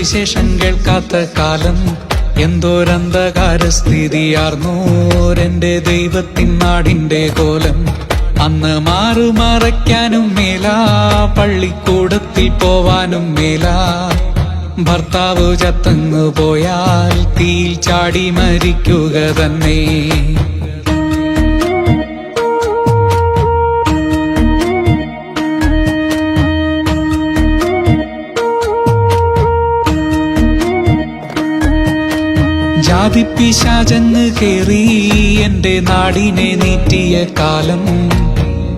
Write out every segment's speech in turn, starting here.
സുവിശേഷം കേൾക്കാത്ത കാലം എന്തോരന്ധകാരസ്ഥിതിയാർന്നോരെന്റെ ദൈവത്തിൻ നാടിന്റെ കോലം. അന്ന് മാറുമറയ്ക്കാനും മേലാ, പള്ളിക്കൂടത്തിൽ പോവാനും മേലാ. ഭർത്താവ് ചത്തങ്ങു പോയാൽ തീയിൽ ചാടി മരിക്കുക തന്നെ. ജാതിപ്പിശാചങ്ങ് കേറി എന്റെ നാടിനെ നീറ്റിയ കാലം.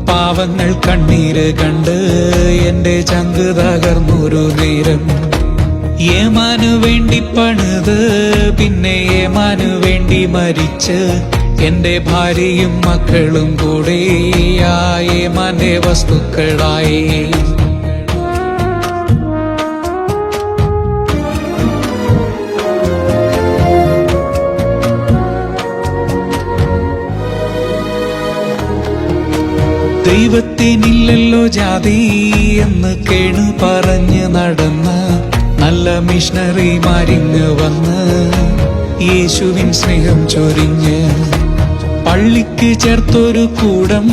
പാവങ്ങൾ കണ്ണീര് കണ്ട് എന്റെ ചങ്ക് തകർന്നൊരു നേരം. ഏമാനു വേണ്ടി പണിത് പിന്നെ ഏമാനു വേണ്ടി മരിച്ച് എന്റെ ഭാര്യയും മക്കളും കൂടെ ആ ഏമാന്റെ വസ്തുക്കളായി. ദൈവത്തിനില്ലല്ലോ ജാതി എന്ന് കേണു പറഞ്ഞ് നടന്ന നല്ല മിഷണറിമാരിങ്ങ് വന്ന് യേശുവിൻ സ്നേഹം ചൊരിഞ്ഞ് പള്ളിക്ക് ചേർത്തൊരു കൂടം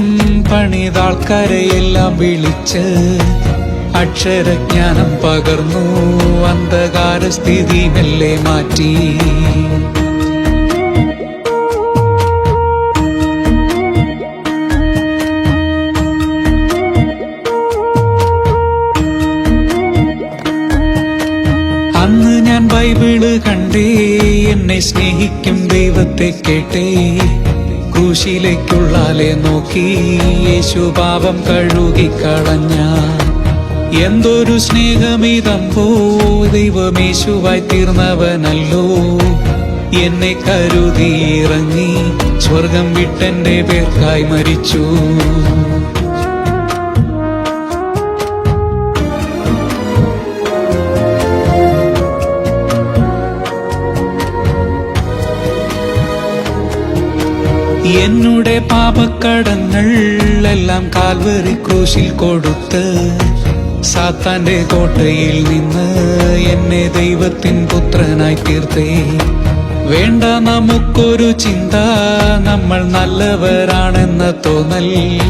പണിതാൾക്കാരെയെല്ലാം വിളിച്ച് അക്ഷരജ്ഞാനം പകർന്നു. അന്ധകാരസ്ഥിതി മെല്ലെ മാറ്റി. അന്ന് ഞാൻ ബൈബിള് കണ്ടേ, എന്നെ സ്നേഹിക്കും ദൈവത്തെ കേട്ടേ. ക്രൂശിലേക്കുള്ളാലെ നോക്കി യേശു പാപം കഴുകിക്കളഞ്ഞ. എന്തൊരു സ്നേഹമിതമ്പോ, ദൈവമേശുവായി തീർന്നവനല്ലോ. എന്നെ കരുതിയിറങ്ങി സ്വർഗം വിട്ടെന്റെ പേർക്കായി മരിച്ചു. എന്നുടെ പാപക്കടങ്ങൾ എല്ലാം കാൽവരി ക്രൂശിൽ കൊടുത്ത് സാത്താന്റെ കോട്ടയിൽ നിന്ന് എന്നെ ദൈവത്തിൻ പുത്രനായി തീർത്തേ. വേണ്ട നമുക്കൊരു ചിന്ത, നമ്മൾ നല്ലവരാണെന്ന തോന്നൽ.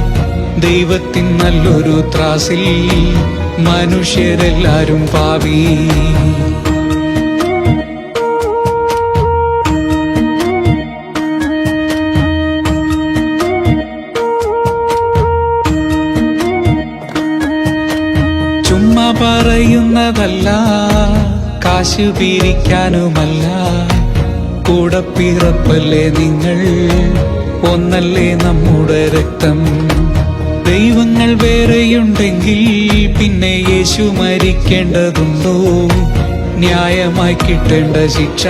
ദൈവത്തിൻ നല്ലൊരു ത്രാസിൽ മനുഷ്യരെല്ലാരും പാപി. ചുമ്മാ പറയുന്നതല്ല, കാശ് പിരിക്കാനുമല്ല. കൂടപ്പിറപ്പല്ലേ നിങ്ങൾ, ഒന്നല്ലേ നമ്മുടെ രക്തം. ദൈവങ്ങൾ വേറെയുണ്ടെങ്കിൽ പിന്നെ യേശു മരിക്കേണ്ടതുണ്ടോ? ന്യായമായി കിട്ടേണ്ട ശിക്ഷ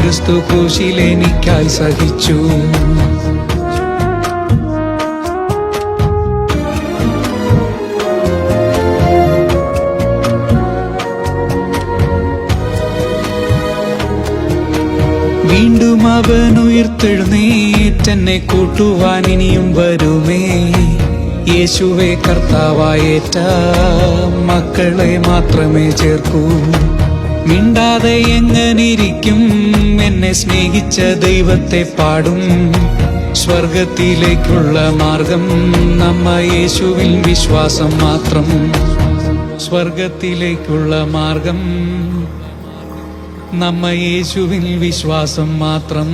ക്രിസ്തു ക്രൂശിൽ എനിക്കായി സഹിച്ചു. വീണ്ടും അവൻ ഉയർത്തെഴുന്നേറ്റെന്നെ കൂട്ടുവാൻ ഇനിയും വരുമേ. യേശുവേ കർത്താവായേറ്റ മക്കളെ മാത്രമേ ചേർക്കൂ. മിണ്ടാതെ എങ്ങനിരിക്കും, എന്നെ സ്നേഹിച്ച ദൈവത്തെ പാടും. സ്വർഗത്തിലേക്കുള്ള മാർഗം നമ്മ യേശുവിൽ വിശ്വാസം മാത്രം. സ്വർഗത്തിലേക്കുള്ള മാർഗം നമ്മ യേശുവിൽ വിശ്വാസം മാത്രം.